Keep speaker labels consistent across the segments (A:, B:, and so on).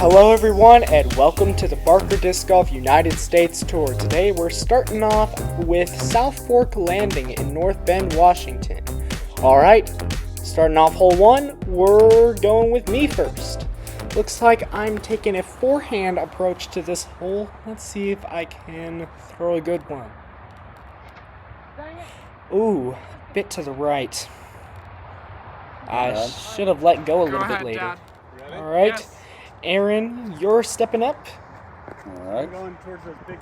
A: Hello everyone and welcome to the Barker Disc Golf United States Tour. Today we're starting off with South Fork Landing in North Bend, Washington. Alright, starting off hole 1, we're going with me first. Looks like I'm taking a forehand approach to this hole. Let's see if I can throw a good one. Ooh, a bit to the right. I should have let go a little bit later. Alright. Yes. Aaron, you're stepping up.
B: Alright.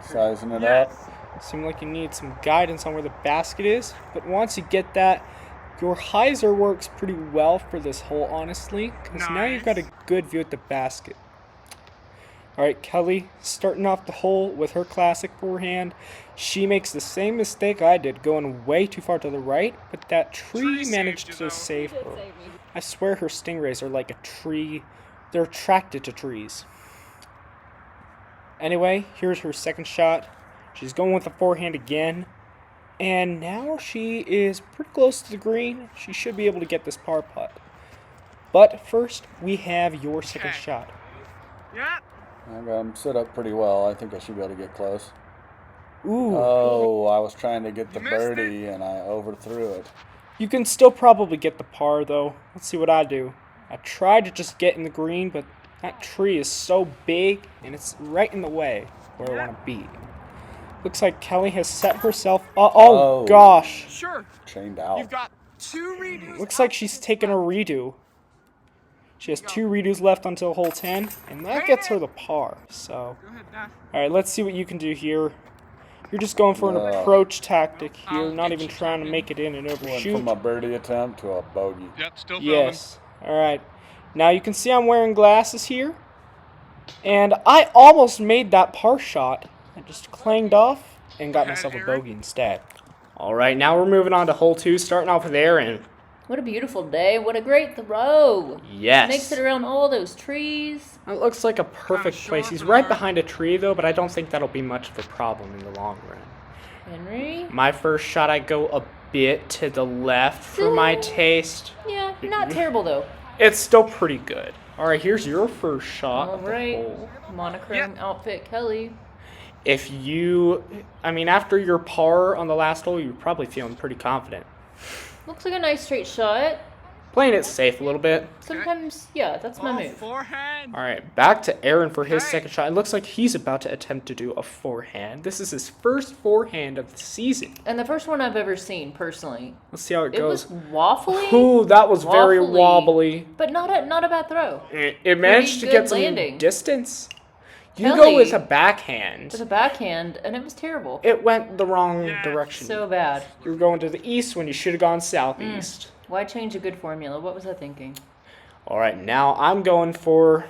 B: Sizing it up.
A: Seems like you need some guidance on where the basket is. But once you get that, your hyzer works pretty well for this hole, honestly. Because now you've got a good view at the basket. Alright, Kelly, starting off the hole with her classic forehand. She makes the same mistake I did, going way too far to the right. But that tree managed to save her. I swear her stingrays are like a tree. They're attracted to trees. Anyway, here's her second shot. She's going with the forehand again. And now she is pretty close to the green. She should be able to get this par putt. But first, we have your second shot.
B: Yeah. I got him set up pretty well. I think I should be able to get close.
A: Ooh.
B: Oh, I was trying to get the birdie and I overthrew it.
A: You can still probably get the par though. Let's see what I do. I tried to just get in the green, but that tree is so big, and it's right in the way where I want to be. Looks like Kelly has set herself up. Oh, gosh.
C: Sure.
B: Chained out.
C: You've got 2 redos.
A: Looks like she's taking a redo. She has 2 redos left until hole 10, and that gets her the par. So, all right, let's see what you can do here. You're just going for an approach tactic here, not even trying to make it in and overshoot.
B: Went from a birdie attempt to a bogey.
C: Yep, still filming.
A: Yes. All right. Now you can see I'm wearing glasses here. And I almost made that par shot. I just clanged off and got myself a bogey instead. All right, now we're moving on to hole 2, starting off with Aaron.
D: What a beautiful day. What a great throw.
A: Yes.
D: Makes it around all those trees.
A: It looks like a perfect place. He's right behind a tree, though, but I don't think that'll be much of a problem in the long run.
D: Henry?
A: My first shot, I go a bit to the left for my taste.
D: Yeah, not terrible, though.
A: It's still pretty good. All right, here's your first shot.
D: All right. Monochrome outfit, Kelly.
A: If you, after your par on the last hole, you're probably feeling pretty confident.
D: Looks like a nice straight shot.
A: Playing it safe a little bit.
D: Sometimes, yeah, that's my move.
C: Forehand.
A: All right, back to Aaron for his second shot. It looks like he's about to attempt to do a forehand. This is his first forehand of the season.
D: And the first one I've ever seen, personally.
A: Let's see how it goes.
D: It was waffly.
A: Ooh, that was very wobbly.
D: But not a bad throw.
A: It managed to get some
D: landing.
A: distance. You
D: Kelly
A: go with a backhand.
D: With a backhand, and it was terrible.
A: It went the wrong direction.
D: So bad.
A: You were going to the east when you should have gone southeast.
D: Why change a good formula? What was I thinking?
A: All right, now I'm going for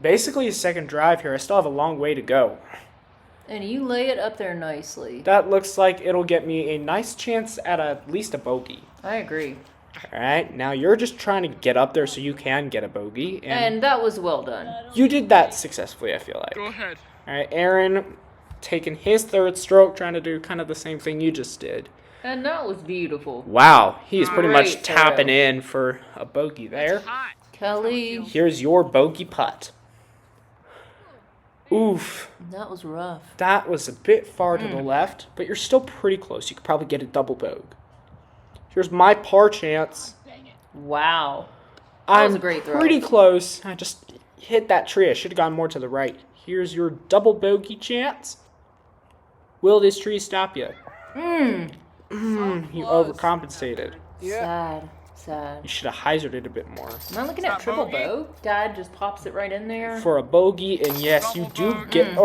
A: basically a second drive here. I still have a long way to go.
D: And you lay it up there nicely.
A: That looks like it'll get me a nice chance at least a bogey.
D: I agree.
A: All right, now you're just trying to get up there so you can get a bogey.
D: And that was well done.
A: You did that successfully, I feel like.
C: Go ahead.
A: All right, Aaron taking his third stroke, trying to do kind of the same thing you just did.
D: And that was beautiful.
A: Wow, he's pretty much
D: Great
A: tapping
D: throw.
A: in for a bogey there.
D: Kelly.
A: Here's your bogey putt. Oof.
D: That was rough.
A: That was a bit far to the left, but you're still pretty close. You could probably get a double bogey. Here's my par chance.
D: Wow. That was a great throw.
A: I'm pretty close. I just hit that tree. I should have gone more to the right. Here's your double bogey chance. Will this tree stop you? You overcompensated.
D: Sad.
A: You should have hyzered it a bit more.
D: Am I looking at triple bow? Dad just pops it right in there.
A: For a bogey, and yes, you do get...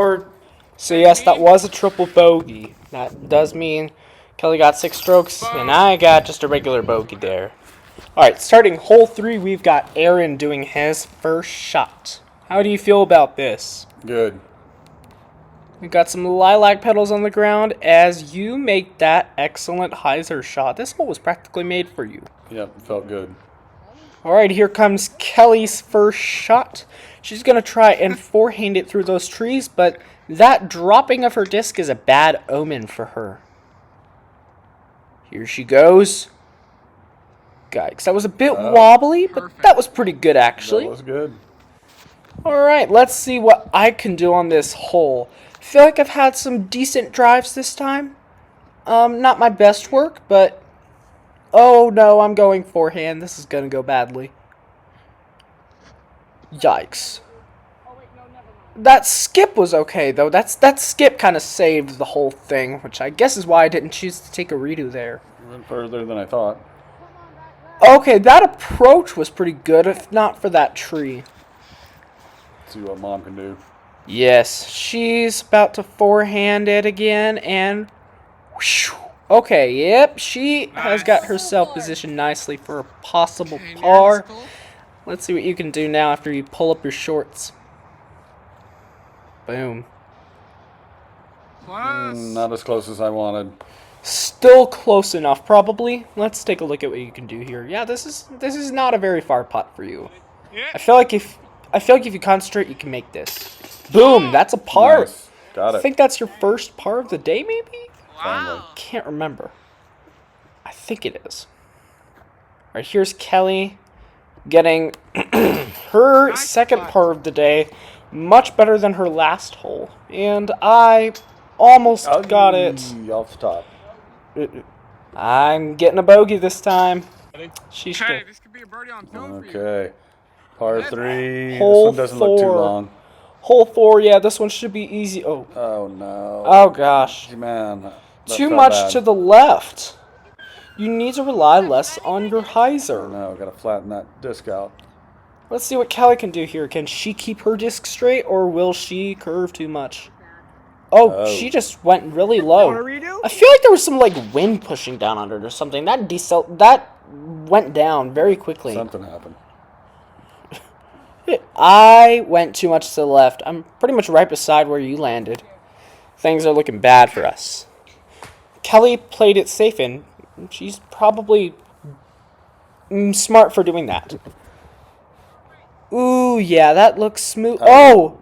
A: So yes, that was a triple bogey. That does mean Kelly got 6 strokes, and I got just a regular bogey there. Alright, starting hole 3, we've got Aaron doing his first shot. How do you feel about this?
B: Good.
A: We've got some lilac petals on the ground as you make that excellent hyzer shot. This hole was practically made for you.
B: Yep, felt good.
A: Alright, here comes Kelly's first shot. She's going to try and forehand it through those trees, but that dropping of her disc is a bad omen for her. Here she goes. Yikes, that was a bit wobbly, but that was pretty good actually.
B: That was good.
A: Alright, let's see what I can do on this hole. I feel like I've had some decent drives this time. Not my best work, but... Oh no, I'm going forehand. This is gonna go badly. Yikes. That skip was okay, though. That skip kind of saved the whole thing, which I guess is why I didn't choose to take a redo there.
B: Went further than I thought.
A: Okay, that approach was pretty good, if not for that tree.
B: See what Mom can do.
A: Yes, she's about to forehand it again, and... Whoosh. Okay, yep, she has got herself positioned nicely for a possible par. Let's see what you can do now after you pull up your shorts. Boom.
B: Not as close as I wanted.
A: Still close enough, probably. Let's take a look at what you can do here. Yeah, this is not a very far putt for you. I feel like if you concentrate, you can make this. Boom, that's a par.
B: Nice. Got it.
A: I think that's your first par of the day, maybe?
B: Finally.
A: Can't remember. I think it is. Alright, here's Kelly getting her second par of the day. Much better than her last hole. And I almost got it.
B: Off the top.
A: I'm getting a bogey this time. She's
C: Hey, this could be a birdie on film for you.
B: Okay. Par 3.
A: Hole
B: This one doesn't look too
A: 4.
B: long.
A: Hole 4, yeah, this one should be easy. Oh.
B: Oh no.
A: Oh gosh.
B: Man. that
A: Too
B: felt
A: much
B: bad.
A: to the left. You need to rely less on your hyzer.
B: No, gotta flatten that disc out.
A: Let's see what Kelly can do here. Can she keep her disc straight, or will she curve too much? Oh, she just went really low. I feel like there was some like wind pushing down on it or something. That went down very quickly.
B: Something happened.
A: I went too much to the left. I'm pretty much right beside where you landed. Things are looking bad for us. Kelly played it safe, and she's probably smart for doing that. Ooh, yeah, that looks smooth. Oh!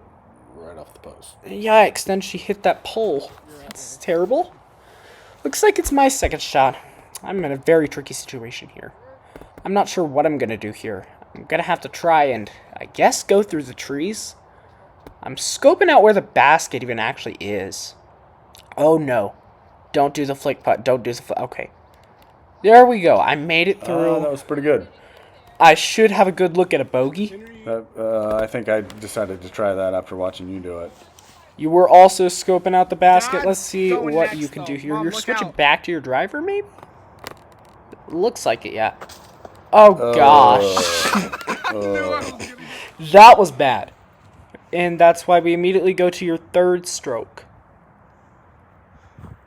B: Right off the post.
A: Yikes, then she hit that pole. That's terrible. Looks like it's my second shot. I'm in a very tricky situation here. I'm not sure what I'm going to do here. I'm going to have to try and, I guess, go through the trees. I'm scoping out where the basket even actually is. Oh, no. Don't do the flick putt. Don't do the flick. Okay. There we go. I made it through.
B: That was pretty good.
A: I should have a good look at a bogey.
B: I think I decided to try that after watching you do it.
A: You were also scoping out the basket.
C: God's
A: Let's see
C: going
A: what
C: next,
A: you can do
C: though.
A: here.
C: Mom,
A: You're
C: look
A: switching
C: out.
A: back to your driver, maybe? Looks like it, yeah. Oh, gosh. That was bad. And that's why we immediately go to your third stroke.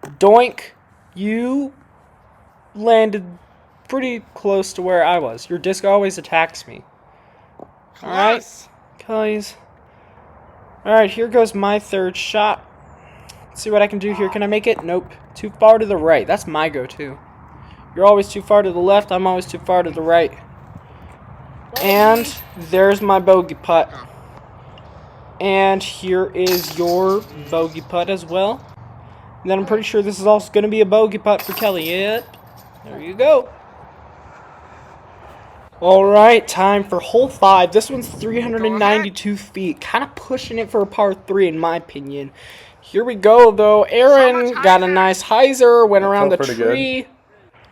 A: Doink. You landed pretty close to where I was. Your disc always attacks me. Alright, guys. Alright, here goes my third shot. Let's see what I can do here. Can I make it? Nope. Too far to the right. That's my go-to. You're always too far to the left. I'm always too far to the right. And there's my bogey putt. And here is your bogey putt as well. And then I'm pretty sure this is also going to be a bogey putt for Kelly. Yep. There you go. Alright, time for hole 5. This one's 392 feet. Kind of pushing it for a par 3 in my opinion. Here we go, though. Aaron got a nice hyzer, went around the tree.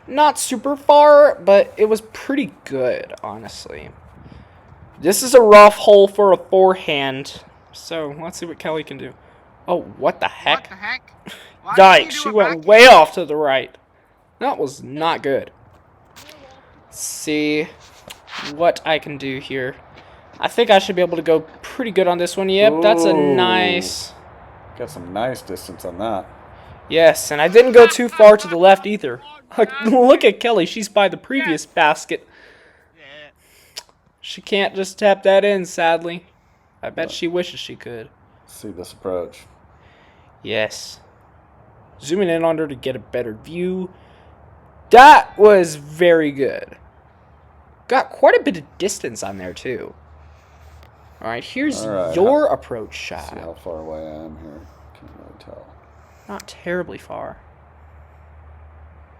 A: Not super far, but it was pretty good, honestly. This is a rough hole for a forehand. So, let's see what Kelly can do. Oh, what the heck?
C: What the heck?
A: Yikes, she went way off to the right. That was not good. Let's see what I can do here. I think I should be able to go pretty good on this one. Yep, that's a nice...
B: Got some nice distance on that.
A: Yes, and I didn't go too far to the left either. Look at Kelly, she's by the previous basket. She can't just tap that in, sadly. I bet she wishes she could.
B: See this approach.
A: Yes. Zooming in on her to get a better view. That was very good. Got quite a bit of distance on there, too. Alright, here's your approach shot.
B: See how far away I am here. Can't really tell.
A: Not terribly far.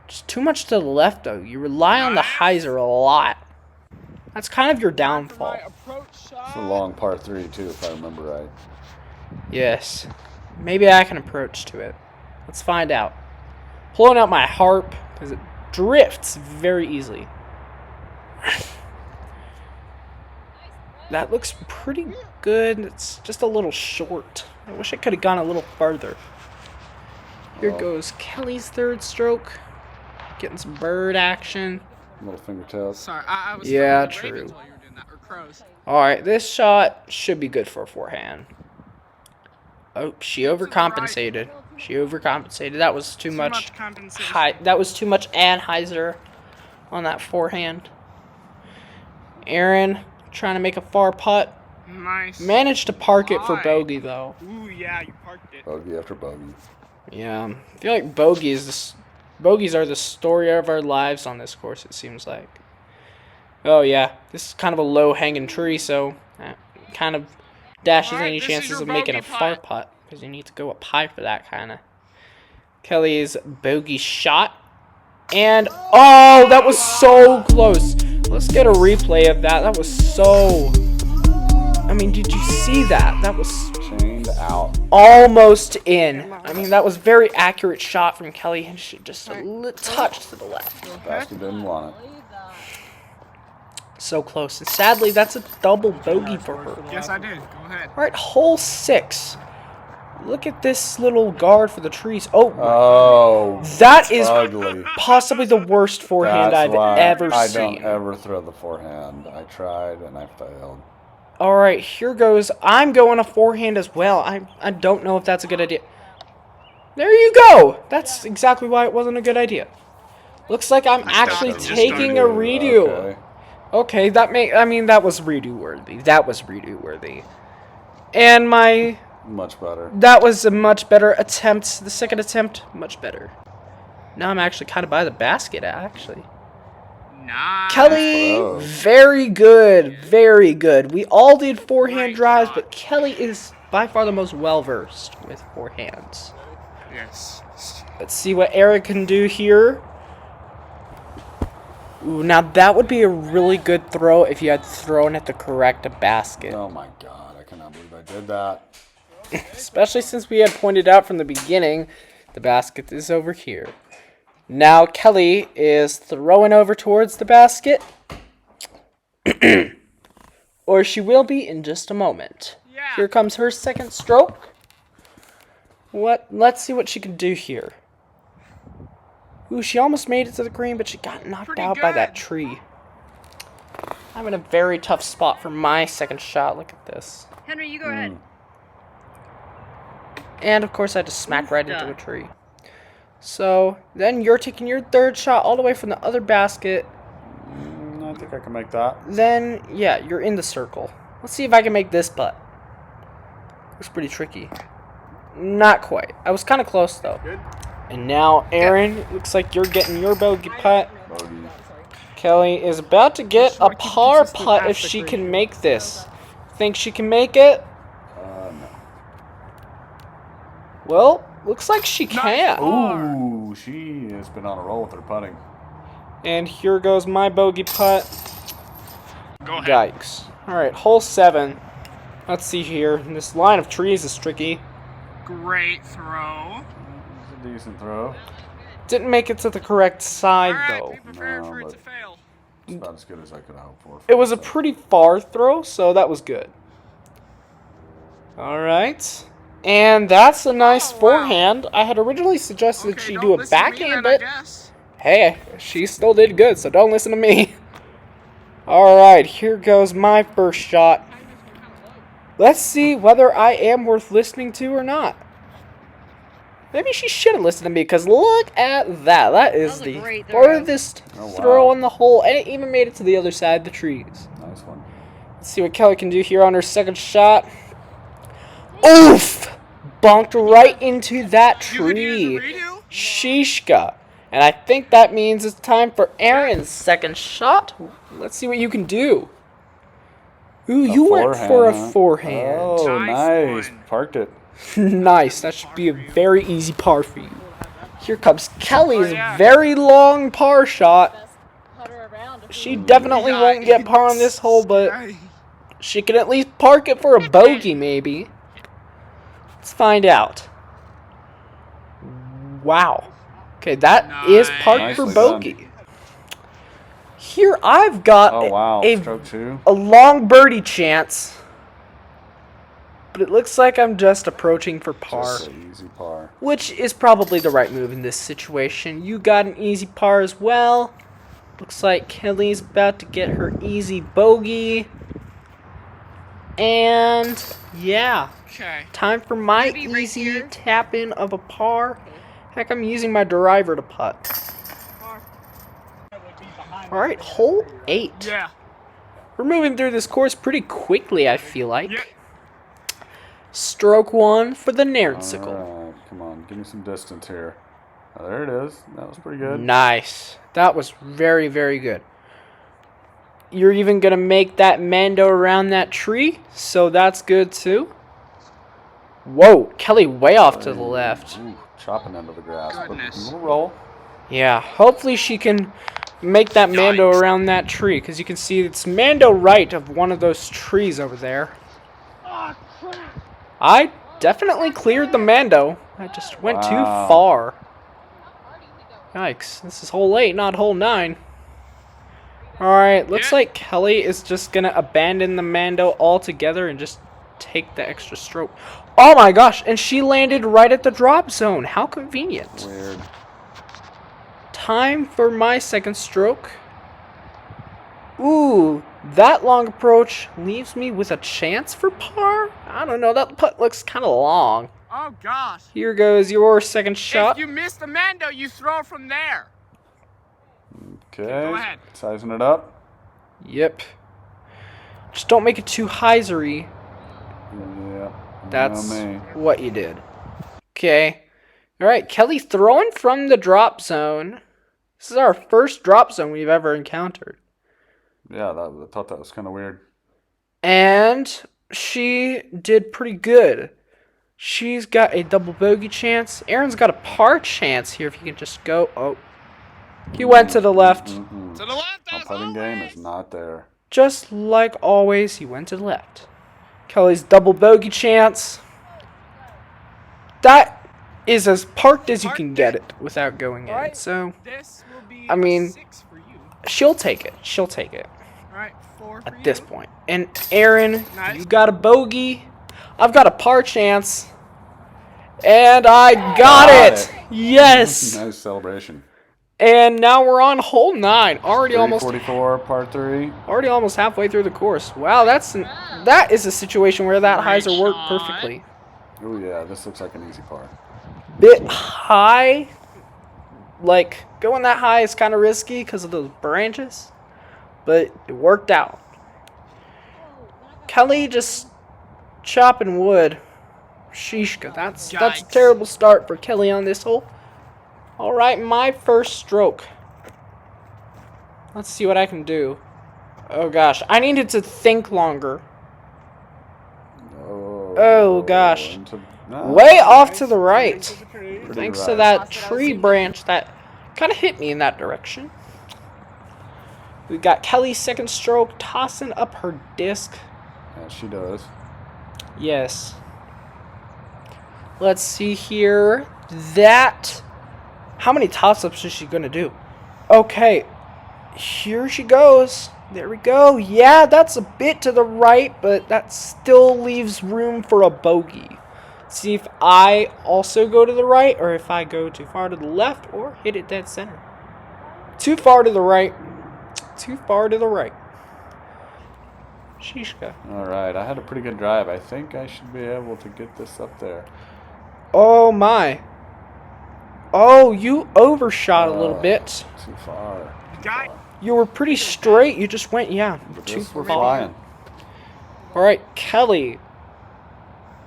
A: Just too much to the left, though. You rely on the hyzer a lot. That's kind of your downfall.
B: It's a long par 3 too, if I remember right.
A: Yes. Maybe I can approach to it. Let's find out. Pulling out my harp, because it drifts very easily. That looks pretty good. It's just a little short. I wish I could have gone a little farther. Here goes Kelly's third stroke. Getting some bird action.
B: Little fingertails.
C: Sorry, I was
A: Yeah,
C: filming
A: true.
C: ravens while you were doing that, or crows.
A: Alright, this shot should be good for a forehand. Oh, she overcompensated. She overcompensated. That was too much
C: compensation.
A: that was too much Anheuser on that forehand. Aaron trying to make a far putt.
C: Nice.
A: Managed to park it for bogey though.
C: Ooh, yeah, you parked it.
B: Bogey after bogey.
A: Yeah, I feel like bogeys are the story of our lives on this course, it seems like. Oh yeah, this is kind of a low-hanging tree, so that kind of dashes any chances of making a far putt, because you need to go up high for that kind of. Kelly's bogey shot, and oh, that was so close. Let's get a replay of that. That was so. I mean, did you see that? That was
B: Chained out.
A: almost in. I mean, that was very accurate shot from Kelly, and she just a touch to the left.
B: Basket didn't want it.
A: So close. And sadly, that's a double bogey for her.
C: Yes, I did. Go ahead.
A: All right, hole 6. Look at this little guard for the trees. Oh,
B: Oh,
A: that is
B: ugly.
A: possibly the worst forehand
B: That's
A: I've
B: why
A: ever
B: I
A: seen.
B: don't ever throw the forehand. I tried and I failed.
A: All right, here goes. I'm going a forehand as well. I don't know if that's a good idea. There you go. That's exactly why it wasn't a good idea. Looks like I'm actually taking a redo. Okay, that was redo worthy. That was redo worthy. And
B: Much better.
A: that was a much better attempt. The second attempt, much better. Now I'm actually kind of by the basket, actually.
C: Nice.
A: Kelly,
B: Bro.
A: very good, very good. We all did forehand drives, but Kelly is by far the most well-versed with forehands.
C: Yes.
A: Let's see what Eric can do here. Ooh, now that would be a really good throw if you had thrown at the correct basket.
B: Oh my god, I cannot believe I did that.
A: Especially since we had pointed out from the beginning, the basket is over here. Now Kelly is throwing over towards the basket. Or she will be in just a moment.
C: Yeah.
A: Here comes her second stroke. Let's see what she can do here. Ooh, she almost made it to the green, but she got knocked
C: Pretty
A: out by that
C: good.
A: tree. I'm in a very tough spot for my second shot. Look at this.
D: Henry, you go ahead.
A: And of course I just smacked right into a tree. So then you're taking your third shot all the way from the other basket.
B: I think I can make that.
A: Then, yeah, you're in the circle. Let's see if I can make this putt. Looks pretty tricky. Not quite. I was kind of close though.
C: Good.
A: And now, Aaron, looks like you're getting your bogey putt.
B: Bogey.
A: Kelly is about to get
C: Just wanna
A: a
C: keep it
A: par
C: consistent
A: putt if
C: past the
A: she
C: green.
A: can make this. Think she can make it?
B: No.
A: Well, looks like she can.
B: Ooh, she has been on a roll with her putting.
A: And here goes my bogey putt.
C: Go ahead.
A: Yikes. Alright, hole 7. Let's see here. This line of trees is tricky.
C: Great throw.
B: It's a decent throw.
A: Didn't make it to the correct side,
C: Alright,
A: though.
C: be prepared
B: No,
C: for it
B: but-
C: to fail.
B: It's about as good as I could hope for.
A: It was a pretty far throw, so that was good. Alright. And that's a nice
C: Oh, wow.
A: forehand. I had originally suggested
C: Okay,
A: she
C: don't
A: do a
C: listen to me
A: backhand,
C: then, I
A: but
C: guess.
A: hey, she still did good, so don't listen to me. Alright, here goes my first shot. Let's see whether I am worth listening to or not. Maybe she shouldn't listen to me, because look at that. That is
D: was a
A: the
D: great throw.
A: furthest
B: Oh, wow.
A: throw on the hole, and it even made it to the other side of the trees.
B: Nice one.
A: Let's see what Kelly can do here on her second shot. Oof! Bonked right into that
C: You could
A: tree.
C: use a redo.
A: Sheeshka. And I think that means it's time for Aaron's second shot. Let's see what you can do. Ooh, you went for a
B: huh?
A: forehand.
B: Oh,
C: Nice
B: nice.
C: one.
B: Parked it.
A: Nice. That should be a very easy par for you. Here comes Kelly's
C: Oh, yeah.
A: very long par shot.
D: Putter around
A: She definitely won't get par on this hole, but
C: Ay.
A: she can at least park it for a bogey, maybe. Let's find out. Wow. Okay, that is parked for
B: Nicely
A: bogey.
B: done.
A: Here I've got
B: Oh, wow.
A: a
B: Stroke 2.
A: long birdie chance. But it looks like I'm just approaching for par.
B: Just an easy par.
A: Which is probably the right move in this situation. You got an easy par as well. Looks like Kelly's about to get her easy bogey. And yeah,
C: Okay.
A: time for my
D: Maybe right
A: easy
D: here.
A: tap in of a par. Heck, I'm using my driver to putt. Alright, hole 8.
C: Yeah.
A: We're moving through this course pretty quickly, I feel like.
C: Yeah.
A: Stroke 1 for the Nairnsicle.
B: Alright, come on. Give me some distance here. Oh, there it is. That was pretty good.
A: Nice. That was very, very good. You're even going to make that Mando around that tree, so that's good too. Whoa, Kelly way off to the left.
B: Ooh, chopping into the grass. But
C: Goodness.
B: a little roll.
A: Yeah, hopefully she can make that Mando
C: Yikes.
A: around that tree, because you can see it's Mando right of one of those trees over there. I definitely cleared the Mando. I just went too
B: Wow.
A: far. Yikes, this is hole 8, not hole 9. Alright, looks
C: Yeah.
A: like Kelly is just gonna abandon the Mando altogether and just take the extra stroke. Oh my gosh, and she landed right at the drop zone. How convenient.
B: Weird.
A: Time for my second stroke. Ooh, that long approach leaves me with a chance for par? I don't know, that putt looks kind of long.
C: Oh gosh.
A: Here goes your second shot.
C: If you miss the Mando, you throw from there.
B: Okay.
C: Go ahead.
B: Sizing it up.
A: Yep. Just don't make it too hyzery.
B: Yeah.
A: That's
B: You know me.
A: what you did. Okay. Alright, Kelly throwing from the drop zone. This is our first drop zone we've ever encountered.
B: Yeah, I thought that was kind of weird.
A: And she did pretty good. She's got a double bogey chance. Aaron's got a par chance here if he can just go. Oh. He went to the left.
B: Mm-mm.
C: To the left,
B: Our
C: as
B: putting game
C: always.
B: is not there.
A: Just like always, he went to the left. Kelly's double bogey chance. That is as parked as you can get it without going in.
C: Alright.
A: So,
C: This will be
A: I mean,
C: 6 for you.
A: she'll take it. She'll take it
C: All right, 4 for
A: at
C: you.
A: this point. And Aaron,
C: Nice.
A: you got a bogey. I've got a par chance. And I got
B: Got
A: it.
B: it.
A: Yes.
B: Nice celebration.
A: And now we're on hole 9. Already almost
B: 344, par 3.
A: halfway through the course. Wow, that is a situation where that
C: Great
A: hyzer worked
C: shot.
A: perfectly.
B: Oh yeah, this looks like an easy par.
A: Bit high. Like, going that high is kind of risky because of those branches. But it worked out. Kelly just chopping wood. Sheeshka, that's a
C: Yikes.
A: terrible start for Kelly on this hole. Alright, my first stroke. Let's see what I can do. Oh gosh, I needed to think longer. Oh, gosh. Way off to the right. Thanks to that tree branch that kind of hit me in that direction. We got Kelly's second stroke tossing up her disc.
B: Yeah, she does.
A: Yes. Let's see here. That. How many toss-ups is she going to do? Okay. Here she goes. There we go. Yeah, that's a bit to the right, but that still leaves room for a bogey. See if I also go to the right, or if I go too far to the left, or hit it dead center. Too far to the right. Too far to the right. Sheeshka.
B: Alright, I had a pretty good drive. I think I should be able to get this up there.
A: Oh my. Oh, you overshot a little bit.
B: Too far.
C: Guy.
A: You were pretty straight. You just went, yeah.
B: But
A: Too
B: this, we're
A: far.
B: flying.
A: Alright, Kelly.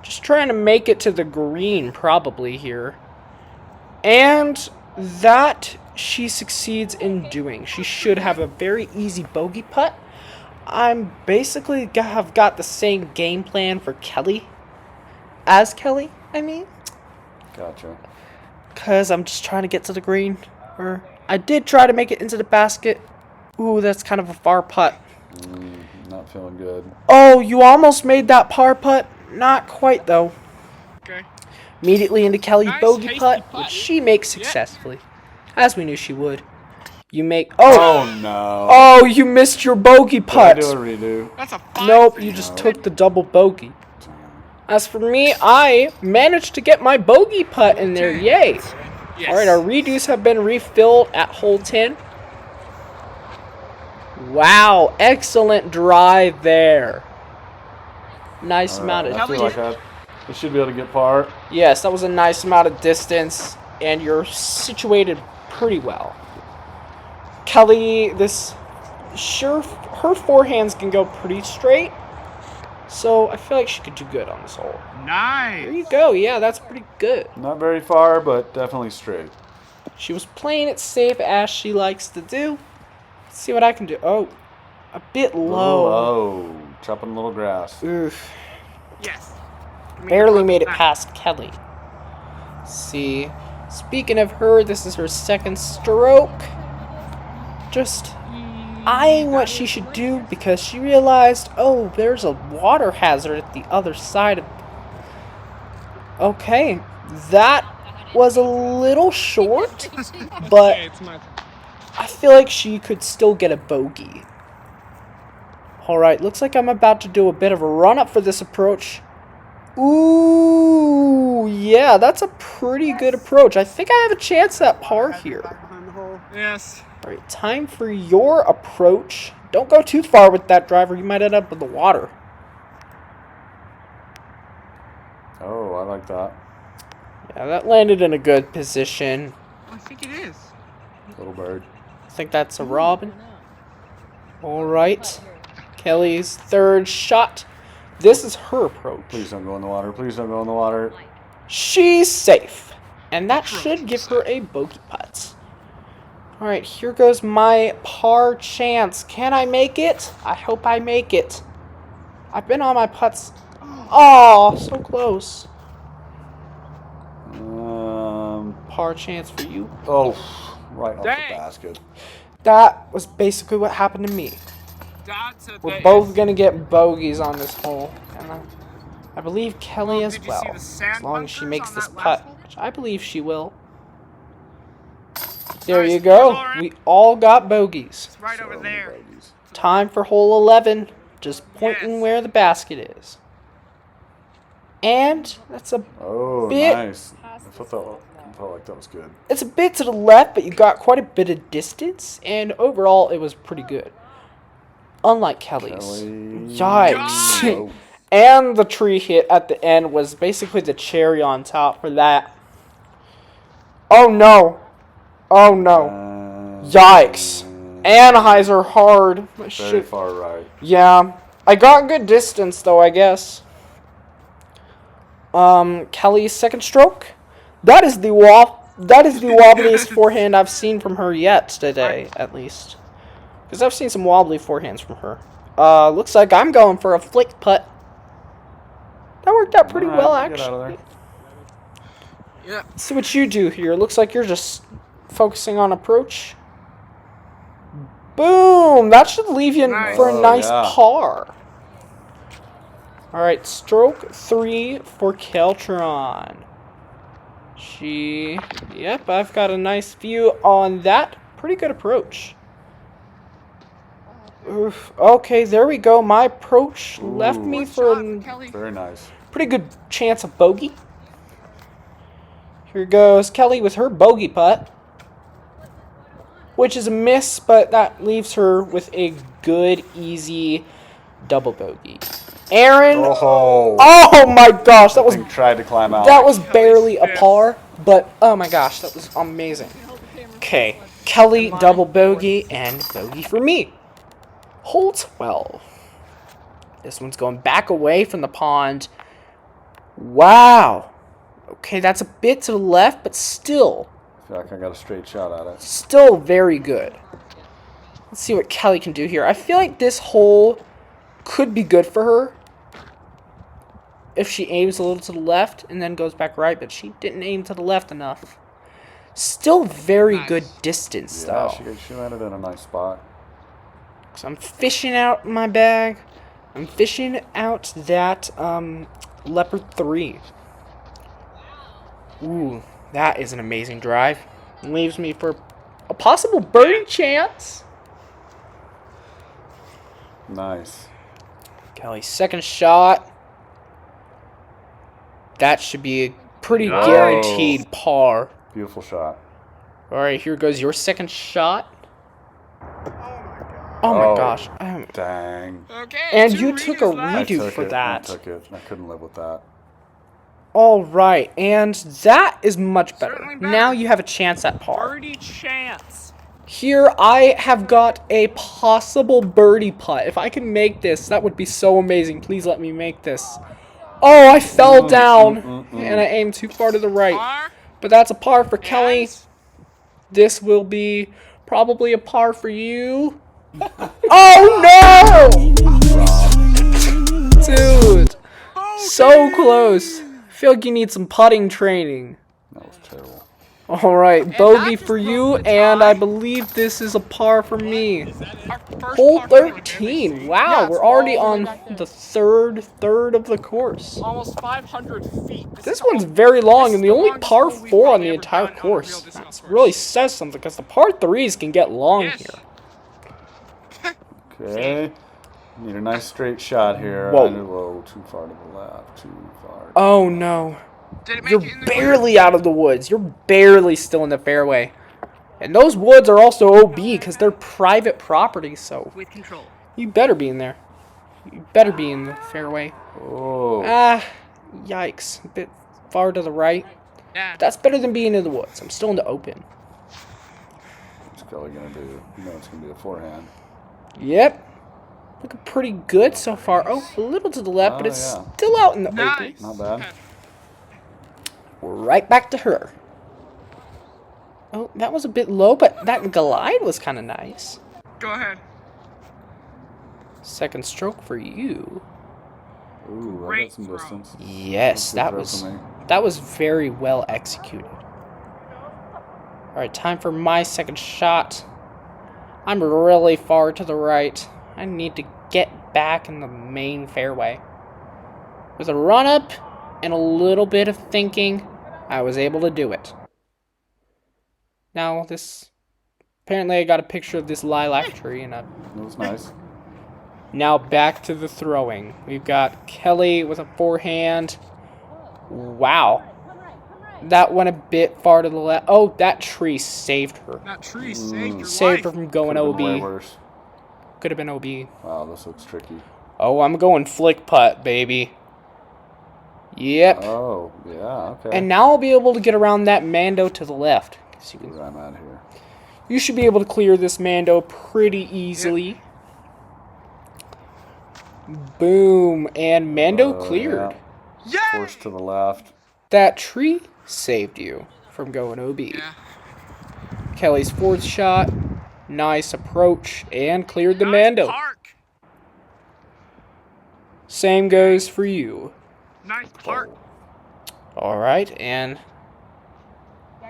A: Just trying to make it to the green, probably, here. And that she succeeds in doing. She should have a very easy bogey putt. I'm basically have got the same game plan for Kelly. As Kelly, I mean.
B: Gotcha.
A: Because I'm just trying to get to the green. Or I did try to make it into the basket. Ooh, that's kind of a far putt.
B: Not feeling good.
A: Oh, you almost made that par putt. Not quite, though.
C: Okay.
A: Immediately into Kelly's
C: Nice,
A: bogey
C: tasty
A: putt,
C: putt.
A: which she makes
C: Yeah.
A: successfully. As we knew she would. You make...
B: Oh, no.
A: Oh, you missed your bogey
B: Did I
A: putt.
B: do a redo?
C: That's a 5
A: Nope,
C: for
A: you just
B: No.
A: took the double bogey. As for me, I managed to get my bogey putt in there. Yay.
C: Yes.
A: All right, our redos have been refilled at hole 10. Wow, excellent drive there. Nice amount of...
B: I feel like I should be able to get par.
A: Yes, that was a nice amount of distance, and you're situated pretty well. Kelly, her forehands can go pretty straight, so I feel like she could do good on this hole. There
C: Nice.
A: you go. Yeah, that's pretty good.
B: Not very far, but definitely straight.
A: She was playing it safe as she likes to do. Let's see what I can do. Oh, a bit low.
B: Low. Chopping a little grass.
A: Oof.
C: Yes.
A: Barely made it past Kelly. See, speaking of her, this is her second stroke. Just eyeing what she should do because she realized, oh, there's a water hazard at the other side of... Okay, that was a little short, but I feel like she could still get a bogey. Alright, looks like I'm about to do a bit of a run-up for this approach. Ooh, yeah, that's a pretty good approach. I think I have a chance at par here.
C: Yes.
A: Alright, time for your approach. Don't go too far with that driver. You might end up in the water.
B: Oh, I like that.
A: Yeah, that landed in a good position.
C: I think it is.
B: Little bird.
A: I think that's a robin. Alright. Kelly's third shot. This is her approach.
B: Please don't go in the water. Please don't go in the water.
A: She's safe. And that should give her a bogey putt. Alright, here goes my par chance. Can I make it? I hope I make it. I've been on my putts. Oh, so close. Par chance for you.
B: Oh, right off
C: Dang.
B: the basket.
A: That was basically what happened to me. We're both going to get bogeys on this hole. And I believe Kelly as
C: did you
A: well.
C: see the sand
A: As long as she
C: bunkers
A: makes
C: on
A: this
C: that last
A: putt.
C: hole?
A: Which I believe she will. There
C: Nice.
A: you go.
C: All right.
A: We all got bogeys.
C: It's right over
B: So many
C: there.
B: bogeys.
A: Time for hole 11. Just pointing
C: Yes.
A: where the basket is. And that's a
B: Oh,
A: bit...
B: nice. I felt like that was good.
A: It's a bit to the left, but you got quite a bit of distance. And overall, it was pretty good. Unlike Kelly's.
B: Kelly.
A: Yikes.
B: Oh.
A: And the tree hit at the end was basically the cherry on top for that. Oh no. Oh no. Yikes. Anheuser hard.
B: Very far right.
A: Yeah. I got good distance though, I guess. Kelly's second stroke. That is the wobbliest forehand I've seen from her yet today, at least. Because I've seen some wobbly forehands from her. Looks like I'm going for a flick putt. That worked out pretty well,
B: Get out of
A: actually.
B: there.
C: Yeah.
A: See what you do here. Looks like you're just focusing on approach. Boom! That should leave you
C: Nice.
A: for a
B: Oh,
A: nice
B: yeah.
A: par. Alright, stroke 3 for Keltron. Yep, I've got a nice view on that. Pretty good approach. Oof. Okay, there we go. My approach left
B: Ooh.
A: me
C: Good
A: for
C: shot,
A: a
C: Kelly.
B: Very nice.
A: pretty good chance of bogey. Here goes Kelly with her bogey putt. Which is a miss, but that leaves her with a good, easy double bogey. Aaron.
B: Oh.
A: Oh my gosh, that was
B: Thing tried to climb out.
A: that was barely a par, but oh my gosh, that was amazing. Okay, Kelly double bogey and bogey for me. Hole 12. This one's going back away from the pond. Wow. Okay, that's a bit to the left, but still
B: I feel like I got a straight shot at it.
A: still very good. Let's see what Kelly can do here. I feel like this hole could be good for her if she aims a little to the left and then goes back right, but she didn't aim to the left enough. Still very
C: Nice.
A: good distance,
B: Yeah,
A: though.
B: she landed in a nice spot.
A: So I'm fishing out my bag. I'm fishing out that Leopard 3. Ooh, that is an amazing drive. Leaves me for a possible birdie chance.
B: Nice.
A: Kelly's second shot. That should be a pretty
B: Whoa.
A: guaranteed par.
B: Beautiful shot.
A: All right, here goes your second shot.
C: Oh my god.
A: Oh my
B: Oh.
A: gosh.
B: Dang.
C: Okay.
A: And
C: 2
A: you took a
C: redos left.
A: redo
B: took
A: for
B: it.
A: that.
B: I took it. I couldn't live with that.
A: All right, and that is much better.
C: Certainly better.
A: Now you have a chance at par.
C: Birdie chance.
A: Here I have got a possible birdie putt. If I can make this, that would be so amazing. Please let me make this. Oh, I fell down, and I aimed too far to the right.
C: Par.
A: But that's a par for Kelly.
C: And
A: This will be probably a par for you. Oh no! Dude, so close. Feel like you need some putting training.
B: That was terrible.
A: All right,
C: that
A: bogey
C: just
A: for
C: broke
A: you,
C: the
A: and
C: tie.
A: I believe this is a par for me.
C: our first
A: Hole
C: par for the
A: 13.
C: day.
A: Wow,
C: Yeah, it's
A: we're already
C: all
A: on the third of the course.
C: almost 500 feet.
A: This
C: is
A: one's
C: all-
A: very long
C: this
A: and
C: is
A: the only
C: longest
A: par
C: hole we've
A: 4 on
C: probably
A: the
C: ever
A: entire
C: done on a
A: course.
C: real disc golf
A: That
C: course.
A: really says something because the par 3s can get long
C: Yes.
A: here.
B: Okay. Need a nice straight shot here.
A: Whoa.
B: Whoa, too far to the left. Too far.
A: Oh no.
C: Did it make
A: You're
C: it in the
A: barely out of the woods. You're barely still in the fairway. And those woods are also OB because they're private property, so
C: with control?
A: you better be in there. You better be in the fairway.
B: Oh.
A: Ah, yikes. A bit far to the right.
C: Yeah.
A: That's better than being in the woods. I'm still in the open.
B: What's Kelly gonna do? You know it's gonna be a forehand.
A: Yep. Looking pretty good so far. Oh, a little to the left, but
B: Oh,
A: it's
B: yeah.
A: still out in the open.
C: Nice.
B: Not bad.
C: Okay.
A: We're right back to her. Oh, that was a bit low, but that glide was kind of nice.
C: Go ahead.
A: Second stroke for you.
B: Ooh, I
C: Great
B: got some
C: throw.
B: distance.
A: Yes,
B: Good
A: that
B: throw
A: was
B: for me.
A: very well executed. All right, time for my second shot. I'm really far to the right. I need to get back in the main fairway. With a run up and a little bit of thinking, I was able to do it. Now apparently I got a picture of this lilac tree and
B: That was nice.
A: now back to the throwing. We've got Kelly with a forehand. Wow. That went a bit far to the left. Oh, that tree saved her.
C: That tree saved your
A: Saved her
C: life.
A: from going
B: Could've been way
A: OB.
B: worse.
A: Could have been OB.
B: Wow, this looks tricky.
A: Oh, I'm going flick putt, baby. Yep.
B: Oh, yeah, okay.
A: And now I'll be able to get around that Mando to the left. So
B: See where I'm at here.
A: you should be able to clear this Mando pretty easily. Boom. And Mando cleared.
B: Yeah.
C: Yay!
B: Forced to the left.
A: That tree saved you from going OB.
C: Yeah.
A: Kelly's fourth shot. Nice approach. And cleared the
C: Nice
A: Mando.
C: Park.
A: Same goes for you.
C: Nice park.
A: Alright, and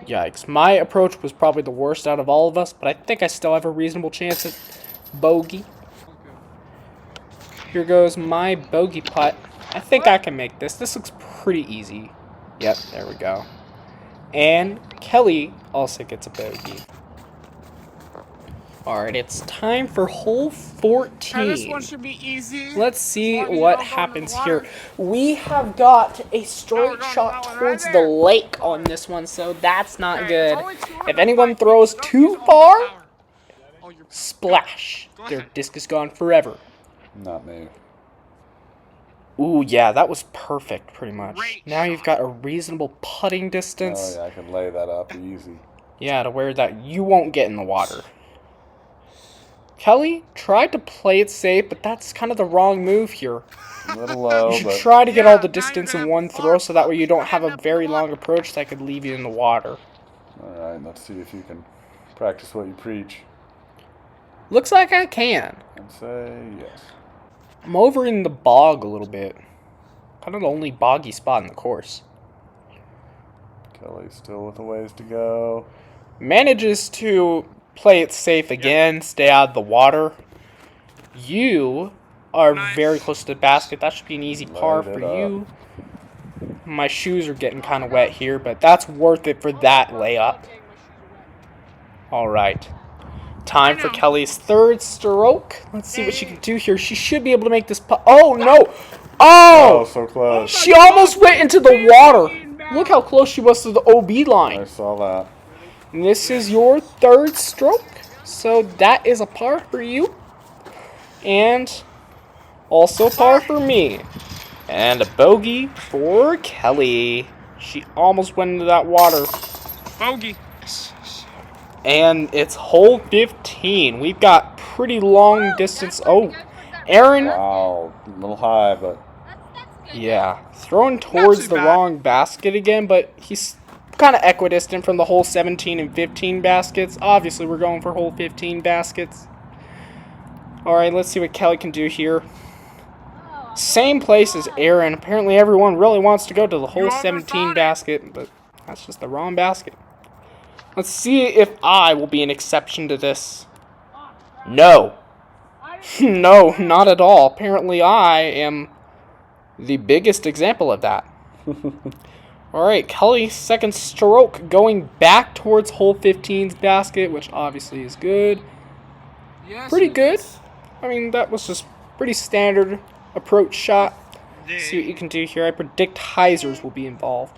A: yikes. My approach was probably the worst out of all of us, but I think I still have a reasonable chance at bogey. Here goes my bogey putt. I think I can make this. This looks pretty easy. Yep, there we go. And Kelly also gets a bogey. Alright, it's time for hole 14.
C: Hey, this one should be easy.
A: Let's see
C: As long as you
A: what
C: don't go into the
A: happens
C: water.
A: here. We have got a
C: Oh,
A: straight
C: we're going
A: shot
C: that one
A: towards
C: right
A: the
C: there.
A: lake on this one, so that's not
C: Okay,
A: good.
C: it's only 205
A: If anyone
C: feet,
A: throws
C: so don't
A: too
C: use all the
A: far,
C: power. Oh, you're
A: splash.
C: Go
A: Their
C: ahead.
A: disc is gone forever.
B: Not me.
A: Ooh, yeah, that was perfect, pretty much.
C: Great
A: Now you've
C: shot.
A: got a reasonable putting
B: Oh,
A: distance.
B: yeah, I can lay that up easy.
A: Yeah, to where that you won't get in the water. Kelly tried to play it safe, but that's kind of the wrong move here.
B: A little low,
A: You should
B: but
A: try to get
C: Yeah,
A: all the
C: now
A: distance
C: you're
A: in
C: gonna
A: one
C: have
A: throw, so that way you don't
C: far
A: have a
C: end up
A: very
C: in the
A: long
C: water.
A: approach that could leave you in the water.
B: all right. Let's see if you can practice what you preach.
A: Looks like I can.
B: I'd say yes.
A: I'm over in the bog a little bit. Kind of the only boggy spot in the course.
B: Kelly's still with a ways to go.
A: Manages to play it safe again, stay out of the water. You are
C: Nice.
A: very close to the basket. That should be an easy par
B: Light
A: for
B: it up.
A: you. My shoes are getting kind of wet here, but that's worth it for that layup. All right. Time for Kelly's third stroke. Let's see what she can do here. She should be able to make this putt. Oh, no.
B: Oh,
A: Oh!
B: so close.
A: She almost went into the water. Look how close she was to the OB line.
B: I saw that.
A: And this is your third stroke. So that is a par for you. And also par for me. And a bogey for Kelly. She almost went into that water.
C: Bogey.
A: And it's hole 15. We've got pretty long distance. Oh, Aaron.
B: Wow, a little high, but
A: Yeah, throwing towards the wrong basket again, but he's kind of equidistant from the hole 17 and 15 baskets. Obviously, we're going for hole 15 baskets. All right, let's see what Kelly can do here. Same place as Aaron. Apparently, everyone really wants to go to the hole 17 basket, but that's just the wrong basket. Let's see if I will be an exception to this. No. No, not at all. Apparently, I am the biggest example of that. Alright, Kelly, second stroke, going back towards hole 15's basket, which obviously is good. Pretty good. I mean, that was just pretty standard approach shot. See what you can do here. I predict hyzers will be involved.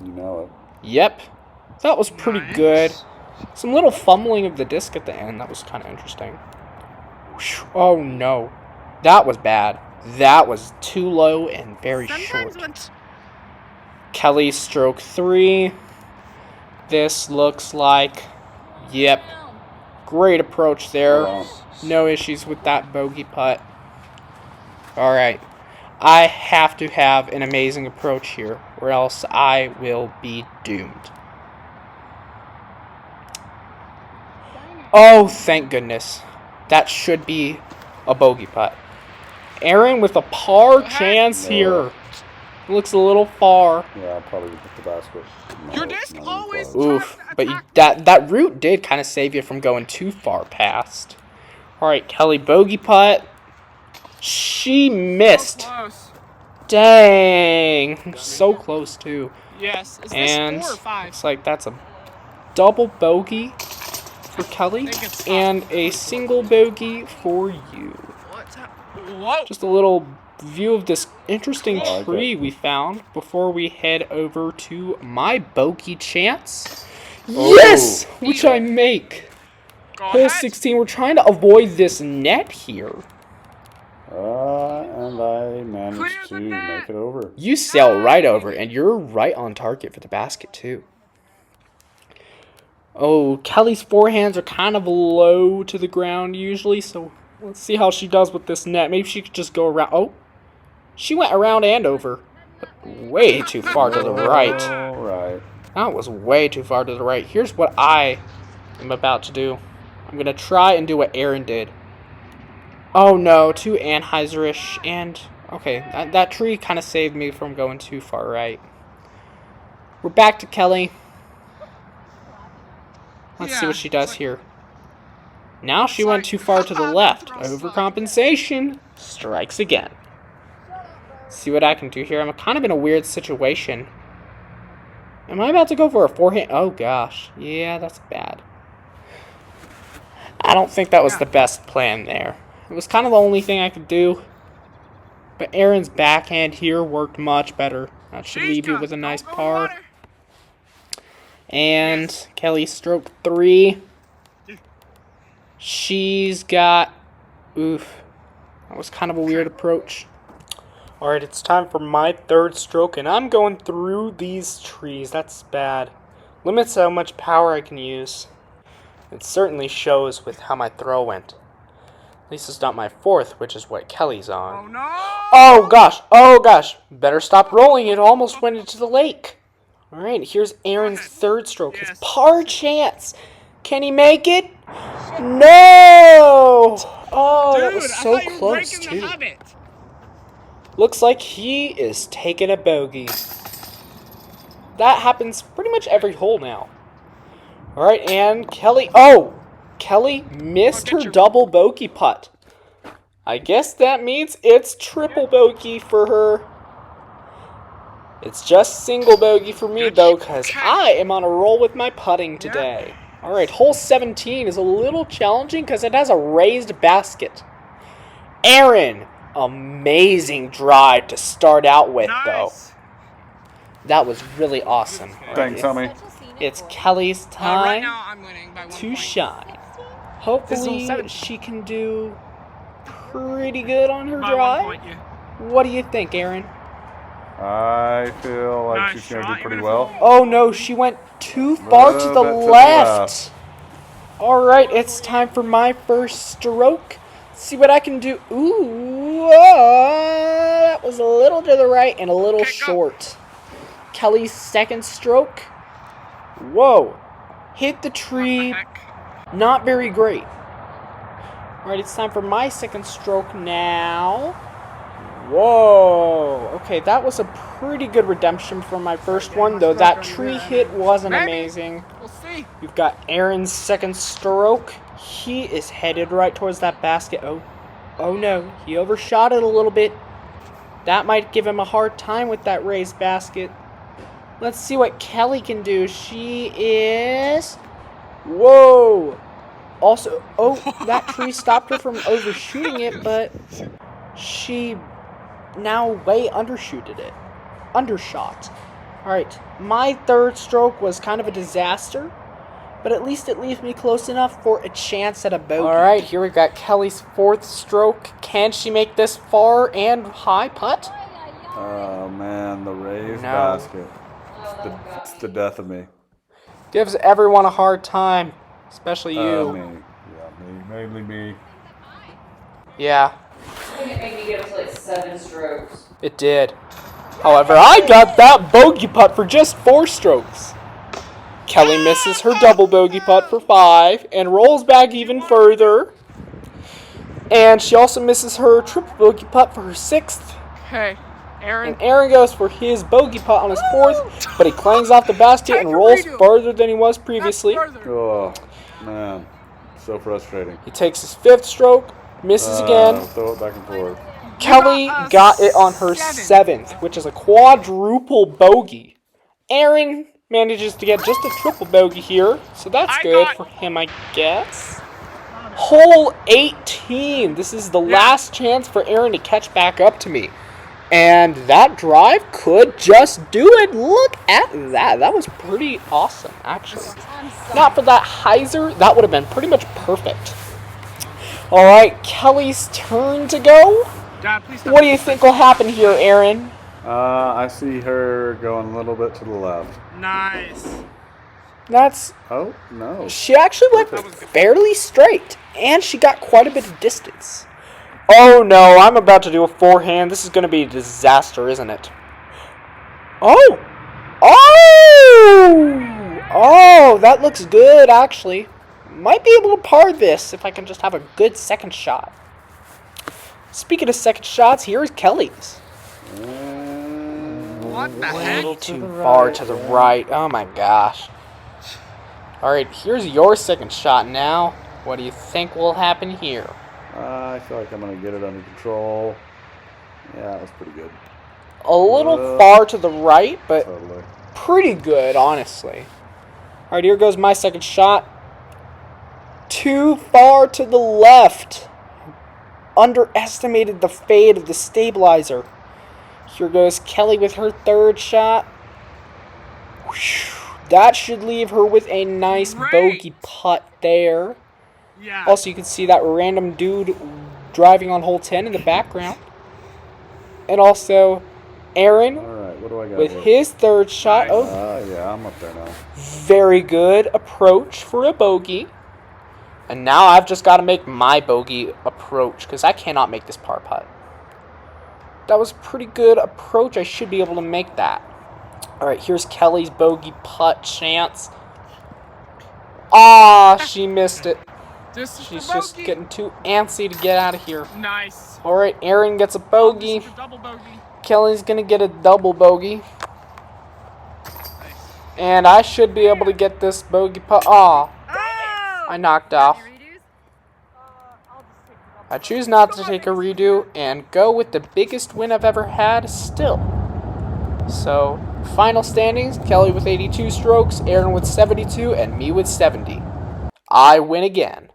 B: you know it.
A: Yep. That was pretty good. Some little fumbling of the disc at the end. That was kind of interesting. Oh, no. That was bad. That was too low and very short. Kelly, stroke 3. This looks like... Yep. Great approach there. No issues with that bogey putt. Alright. I have to have an amazing approach here, or else I will be doomed. Oh, thank goodness. That should be a bogey putt. Aaron with a par chance here. Looks a little far.
B: Yeah, I'll probably hit the basket. No,
C: Your disc
B: not
C: always
B: even close.
A: Oof, but that route did kind of save you from going too far past. Alright, Kelly, bogey putt. She missed. Dang. So close, too.
C: Yes. Is this
A: And
C: 4 or 5?
A: looks like that's a double bogey for Kelly
C: think it's
A: and a single bogey for you.
C: Whoa.
A: Just a little view of this interesting
B: I like
A: tree
B: it.
A: we found before we head over to my bogey chance.
B: Oh.
A: Yes! Which I make.
C: Go
A: Hole
C: ahead.
A: 16, we're trying to avoid this net here.
B: And I
C: Clear
B: managed
C: the
B: to
C: net.
B: make it over.
A: You sail right over, and you're right on target for the basket, too. Oh, Kelly's forehands are kind of low to the ground usually, so let's see how she does with this net. Maybe she could just go around. Oh, she went around and over. But way too far to the right.
B: All right.
A: That was way too far to the right. Here's what I am about to do. I'm going to try and do what Aaron did. Oh no, too Anheuser-ish. And, okay, that tree kind of saved me from going too far right. We're back to Kelly. Let's see what she does here. Now she went too far to the left. Overcompensation. Strikes again. See what I can do here. I'm kind of in a weird situation. Am I about to go for a forehand? Oh gosh. Yeah, that's bad. I don't think that was the best plan there. It was kind of the only thing I could do. But Aaron's backhand here worked much better. That should leave you with a nice par. And Kelly, stroke 3. She's got... Oof. That was kind of a weird approach. Alright, it's time for my third stroke, and I'm going through these trees. That's bad. Limits how much power I can use. It certainly shows with how my throw went. At least it's not my fourth, which is what Kelly's on.
C: Oh no!
A: Oh gosh, oh gosh. Better stop rolling, it almost went into the lake. Alright, here's Aaron's third stroke. His par chance. Can he make it? No! Oh, that was so close, too. Looks like he is taking a bogey. That happens pretty much every hole now. Alright, and Kelly... Oh! Kelly missed her
C: get your-
A: double bogey putt. I guess that means it's triple bogey for her. It's just single bogey for me, though, because I am on a roll with my putting today. All right, hole 17 is a little challenging because it has a raised basket. Aaron, amazing drive to start out with, though. That was really awesome.
B: Thanks, homie.
A: It's Kelly's
C: Right
A: time
C: now I'm winning by 1
A: to
C: point.
A: shine.
C: This
A: Hopefully,
C: is all
A: she can do pretty good on her
C: By 1
A: drive.
C: point, yeah.
A: What do you think, Aaron?
B: I feel like
C: Nice
B: she's going to
C: shot,
B: do pretty
C: even if
B: well.
A: Oh no, she went too far to the
B: Little bit to the
A: left. Alright, it's time for my first stroke. See what I can do. Ooh, that was a little to the right and a little
C: Okay, go.
A: short. Kelly's second stroke. Whoa. Hit the tree.
C: Heck.
A: Not very great. Alright, it's time for my second stroke now. Whoa. Okay, that was a pretty good redemption from my first one, though that tree hit wasn't
C: Maybe.
A: amazing.
C: We'll see.
A: We've got Aaron's second stroke. He is headed right towards that basket. Oh no, he overshot it a little bit. That might give him a hard time with that raised basket. Let's see what Kelly can do. She is... Whoa. Also, oh, that tree stopped her from overshooting it, but she now way undershooted it. Undershot. Alright, my third stroke was kind of a disaster, but at least it leaves me close enough for a chance at a bogey. Alright, here we've got Kelly's fourth stroke. Can she make this far and high putt?
B: Oh, man, the raised
A: No.
B: basket. It's the death of me.
A: Gives everyone a hard time, especially you.
B: Me. Yeah, me. Mainly me.
A: Yeah,
D: I think it made me get up to like 7 strokes.
A: it did. However, I got that bogey putt for just 4 strokes. Kelly misses her double bogey putt for 5 and rolls back even further. And she also misses her triple bogey putt for her 6th.
C: Okay, Aaron.
A: And Aaron goes for his bogey putt on his 4th, but he clangs off the basket and rolls farther than he was previously.
B: Oh, man. So frustrating.
A: He takes his 5th stroke, misses again.
B: Throw it back and forth.
A: Kelly got it on her 7th, which is a quadruple bogey. Aaron manages to get just a triple bogey here, so that's good for him, I guess. Hole 18. This is the last chance for Aaron to catch back up to me. And that drive could just do it. Look at that. That was pretty awesome, actually. Not for that hyzer, that would have been pretty much perfect. All right, Kelly's turn to go.
C: Dad, please stop.
A: What do you think will happen here, Aaron?
B: I see her going a little bit to the left.
C: Nice.
A: That's...
B: Oh, no.
A: She actually went fairly straight, and she got quite a bit of distance. Oh no, I'm about to do a forehand. This is going to be a disaster, isn't it? Oh! Oh! Oh, that looks good, actually. Might be able to par this if I can just have a good second shot. Speaking of second shots, here's Kelly's.
C: What the
A: A
C: heck?
A: little too far to the right. Oh my gosh. Alright, here's your second shot now. What do you think will happen here?
B: I feel like I'm going to get it under control. Yeah, that was pretty good.
A: A little far to the right, but
B: Totally.
A: pretty good, honestly. Alright, here goes my second shot. Too far to the left. Underestimated the fade of the stabilizer. Here goes Kelly with her third shot. Whew. That should leave her with a nice bogey putt there.
C: Yeah.
A: Also, you can see that random dude driving on hole 10 in the background. And also, Aaron
B: All right, what do I got
A: with
B: here?
A: his third shot.
C: Nice.
A: Oh,
B: Yeah, I'm up there now.
A: very good approach for a bogey. And now I've just got to make my bogey approach because I cannot make this par putt. That was a pretty good approach. I should be able to make that. All right, here's Kelly's bogey putt chance. Ah, she missed it. She's just getting too antsy to get out of here.
C: Nice.
A: All right, Aaron gets a bogey.
C: This is a double bogey.
A: Kelly's going to get a double bogey.
C: Nice.
A: And I should be able to get this bogey putt. Ah,
C: Oh!
A: I knocked off. I choose not to take a redo and go with the biggest win I've ever had still. So, final standings, Kelly with 82 strokes, Aaron with 72, and me with 70. I win again.